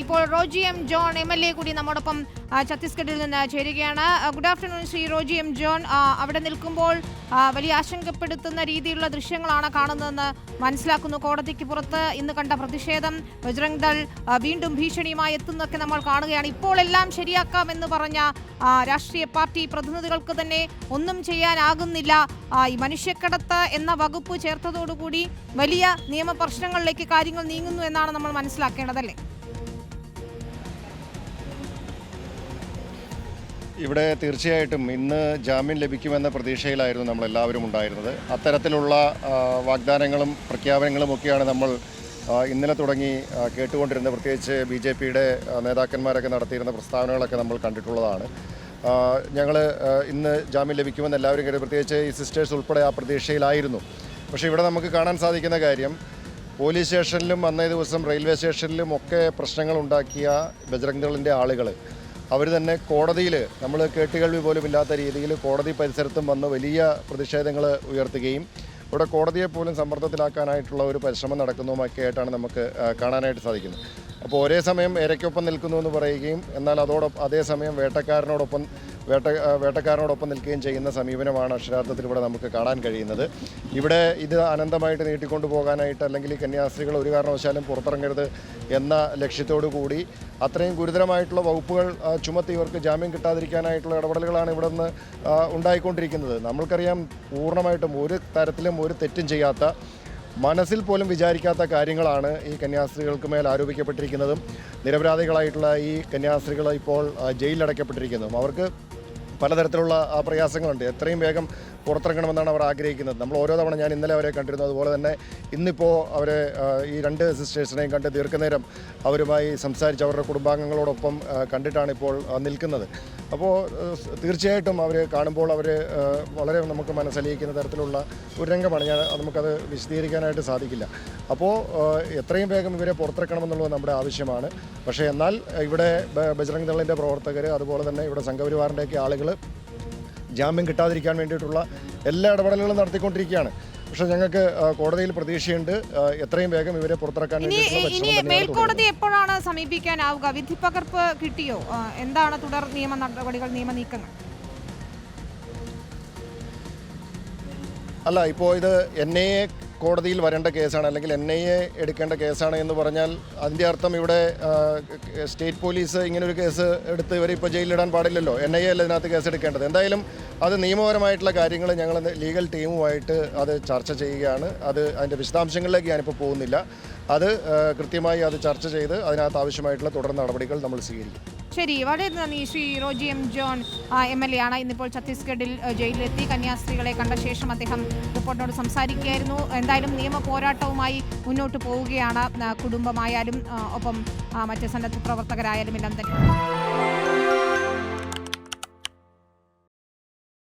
ഇപ്പോൾ Roji M John MLA കൂടി നമ്മോടൊപ്പം ഛത്തീസ്ഗഡിൽ നിന്ന് ചേരുകയാണ്. Good afternoon Shri Roji M John. അവിടെ നിൽക്കുമ്പോൾ വലിയ ആശങ്കപ്പെടുത്തുന്ന രീതിയിലുള്ള ദൃശ്യങ്ങളാണ് കാണുന്നതെന്ന് മനസ്സിലാക്കുന്നു. കോടതിക്ക് പുറത്ത് ഇന്ന് കണ്ട പ്രതിഷേധം, ബജ്രംഗ് ദൾ വീണ്ടും ഭീഷണിയുമായി എത്തുന്നതൊക്കെ നമ്മൾ കാണുകയാണ്. ഇപ്പോൾ എല്ലാം ശരിയാക്കാമെന്ന് പറഞ്ഞ രാഷ്ട്രീയ പാർട്ടി പ്രതിനിധികൾക്ക് തന്നെ ഒന്നും ചെയ്യാനാകുന്നില്ല. ഈ മനുഷ്യക്കടത്ത് എന്ന വകുപ്പ് ചേർത്തതോടുകൂടി വലിയ നിയമപ്രശ്നങ്ങളിലേക്ക് കാര്യങ്ങൾ നീങ്ങുന്നു എന്നാണ് നമ്മൾ മനസ്സിലാക്കേണ്ടതല്ലേ? ഇവിടെ തീർച്ചയായിട്ടും ഇന്ന് ജാമ്യം ലഭിക്കുമെന്ന പ്രതീക്ഷയിലായിരുന്നു നമ്മളെല്ലാവരും ഉണ്ടായിരുന്നത്. അത്തരത്തിലുള്ള വാഗ്ദാനങ്ങളും പ്രഖ്യാപനങ്ങളും ഒക്കെയാണ് നമ്മൾ ഇന്നലെ തുടങ്ങി കേട്ടുകൊണ്ടിരുന്നത്. പ്രത്യേകിച്ച് BJPയുടെ നേതാക്കന്മാരൊക്കെ നടത്തിയിരുന്ന പ്രസ്താവനകളൊക്കെ നമ്മൾ കണ്ടിട്ടുള്ളതാണ്. ഞങ്ങൾ ഇന്ന് ജാമ്യം ലഭിക്കുമെന്ന് എല്ലാവരും കരുതി, പ്രത്യേകിച്ച് ഈ സിസ്റ്റേഴ്സ് ഉൾപ്പെടെ ആ പ്രതീക്ഷയിലായിരുന്നു. പക്ഷേ ഇവിടെ നമുക്ക് കാണാൻ സാധിക്കുന്ന കാര്യം, പോലീസ് സ്റ്റേഷനിലും അന്നേ ദിവസം റെയിൽവേ സ്റ്റേഷനിലും ഒക്കെ പ്രശ്നങ്ങൾ ഉണ്ടാക്കിയ ബജ്രംഗ് ദളിൻ്റെ ആളുകൾ അവർ തന്നെ കോടതിയിൽ, നമ്മൾ കേട്ടുകേൾവി പോലും ഇല്ലാത്ത രീതിയിൽ കോടതി പരിസരത്തും വന്ന് വലിയ പ്രതിഷേധങ്ങൾ ഉയർത്തുകയും ഇവിടെ കോടതിയെ പോലും സമ്മർദ്ദത്തിലാക്കാനായിട്ടുള്ള ഒരു പരിശ്രമം നടക്കുന്നതുമൊക്കെ ആയിട്ടാണ് നമുക്ക് കാണാനായിട്ട് സാധിക്കുന്നത്. അപ്പോൾ ഒരേ സമയം ഇരയ്ക്കൊപ്പം നിൽക്കുന്നു എന്ന് പറയുകയും എന്നാൽ അതേസമയം വേട്ടക്കാരനോടൊപ്പം നിൽക്കുകയും ചെയ്യുന്ന സമീപനമാണ് അക്ഷരാർത്ഥത്തിൽ ഇവിടെ നമുക്ക് കാണാൻ കഴിയുന്നത്. ഇവിടെ ഇത് അനന്തമായിട്ട് നീട്ടിക്കൊണ്ടു പോകാനായിട്ട്, അല്ലെങ്കിൽ ഈ കന്യാസ്ത്രീകൾ ഒരു കാരണവശാലും പുറത്തിറങ്ങരുത് എന്ന ലക്ഷ്യത്തോടു കൂടി അത്രയും ഗുരുതരമായിട്ടുള്ള വകുപ്പുകൾ ചുമത്തി ഇവർക്ക് ജാമ്യം കിട്ടാതിരിക്കാനായിട്ടുള്ള ഇടപെടലുകളാണ് ഇവിടെ നിന്ന് ഉണ്ടായിക്കൊണ്ടിരിക്കുന്നത്. നമ്മൾക്കറിയാം, പൂർണ്ണമായിട്ടും ഒരു തരത്തിലും ഒരു തെറ്റും ചെയ്യാത്ത, മനസ്സിൽ പോലും വിചാരിക്കാത്ത കാര്യങ്ങളാണ് ഈ കന്യാസ്ത്രീകൾക്ക് മേൽ ആരോപിക്കപ്പെട്ടിരിക്കുന്നതും നിരപരാധികളായിട്ടുള്ള ഈ കന്യാസ്ത്രീകൾ ഇപ്പോൾ ജയിലിലടയ്ക്കപ്പെട്ടിരിക്കുന്നതും. അവർക്ക് പലതരത്തിലുള്ള പ്രയാസങ്ങളുണ്ട്. എത്രയും വേഗം പുറത്തിറങ്ങണമെന്നാണ് അവർ ആഗ്രഹിക്കുന്നത്. നമ്മൾ ഓരോ തവണ, ഞാൻ ഇന്നലെ അവരെ കണ്ടിരുന്നു, അതുപോലെ തന്നെ ഇന്നിപ്പോൾ അവരെ ഈ 2 സിസ്റ്റേഴ്സിനെയും കണ്ട് ദീർഘനേരം അവരുമായി സംസാരിച്ച് അവരുടെ കുടുംബാംഗങ്ങളോടൊപ്പം കണ്ടിട്ടാണ് ഇപ്പോൾ നിൽക്കുന്നത്. അപ്പോൾ തീർച്ചയായിട്ടും അവർ കാണുമ്പോൾ വളരെ നമുക്ക് മനസ്സലിയിക്കുന്ന തരത്തിലുള്ള ഒരു രംഗമാണ്. നമുക്കത് വിശദീകരിക്കാനായിട്ട് സാധിക്കില്ല. അപ്പോൾ എത്രയും വേഗം ഇവരെ പുറത്തിറക്കണമെന്നുള്ളത് നമ്മുടെ ആവശ്യമാണ്. പക്ഷേ എന്നാൽ ഇവിടെ ബജ്രംഗ് ദളിൻ്റെ പ്രവർത്തകർ, അതുപോലെ തന്നെ ഇവിടെ സംഘപരിവാറിൻ്റെയൊക്കെ ആളുകൾ ജാമ്യം കിട്ടാതിരിക്കാൻ വേണ്ടിയിട്ടുള്ള എല്ലാ ഇടപെടലുകളും നടത്തിക്കൊണ്ടിരിക്കുകയാണ്. പക്ഷെ ഞങ്ങൾക്ക് കോടതിയിൽ പ്രതീക്ഷയുണ്ട്, എത്രയും വേഗം ഇവരെ പുറത്തിറക്കാൻ വേണ്ടി. മേൽക്കോടതി എപ്പോഴാണ് സമീപിക്കാനാവുക? വിധിപ്പകർപ്പ് കിട്ടിയോ? എന്താണ് തുടർ നിയമ നടപടികൾ, നിയമനീക്കങ്ങൾ? അല്ല, ഇപ്പോൾ ഇത് NIA കോടതിയിൽ വരേണ്ട കേസാണ്, അല്ലെങ്കിൽ NIA എടുക്കേണ്ട കേസാണ് എന്ന് പറഞ്ഞാൽ അതിൻ്റെ അർത്ഥം ഇവിടെ സ്റ്റേറ്റ് പോലീസ് ഇങ്ങനൊരു കേസ് എടുത്ത് ഇവരെ ഇപ്പോൾ ജയിലിലിടാൻ പാടില്ലല്ലോ. NIA അല്ല ഇതിനകത്ത് കേസ് എടുക്കേണ്ടത്. എന്തായാലും അത് നിയമപരമായിട്ടുള്ള കാര്യങ്ങൾ ഞങ്ങൾ ലീഗൽ ടീമുമായിട്ട് അത് ചർച്ച ചെയ്യുകയാണ്. അതിൻ്റെ വിശദാംശങ്ങളിലേക്ക് ഞാനിപ്പോൾ പോകുന്നില്ല. അത് കൃത്യമായി അത് ചർച്ച ചെയ്ത് അതിനകത്ത് ആവശ്യമായിട്ടുള്ള തുടർ നടപടികൾ നമ്മൾ സ്വീകരിക്കും. ശരി, വളരെ നന്ദി. Shri Roji M John MLA ആണ്. ഇന്നിപ്പോൾ ഛത്തീസ്ഗഡിൽ ജയിലിലെത്തി. കന്യാസ്ത്രീകളെ കണ്ട ശേഷം അദ്ദേഹം റിപ്പോർട്ടിനോട് സംസാരിക്കുകയായിരുന്നു. എന്തായാലും നിയമ പോരാട്ടവുമായി മുന്നോട്ട് പോവുകയാണ് കുടുംബമായാലും ഒപ്പം മറ്റ് സന്നദ്ധ പ്രവർത്തകരായാലും എല്ലാം തന്നെ.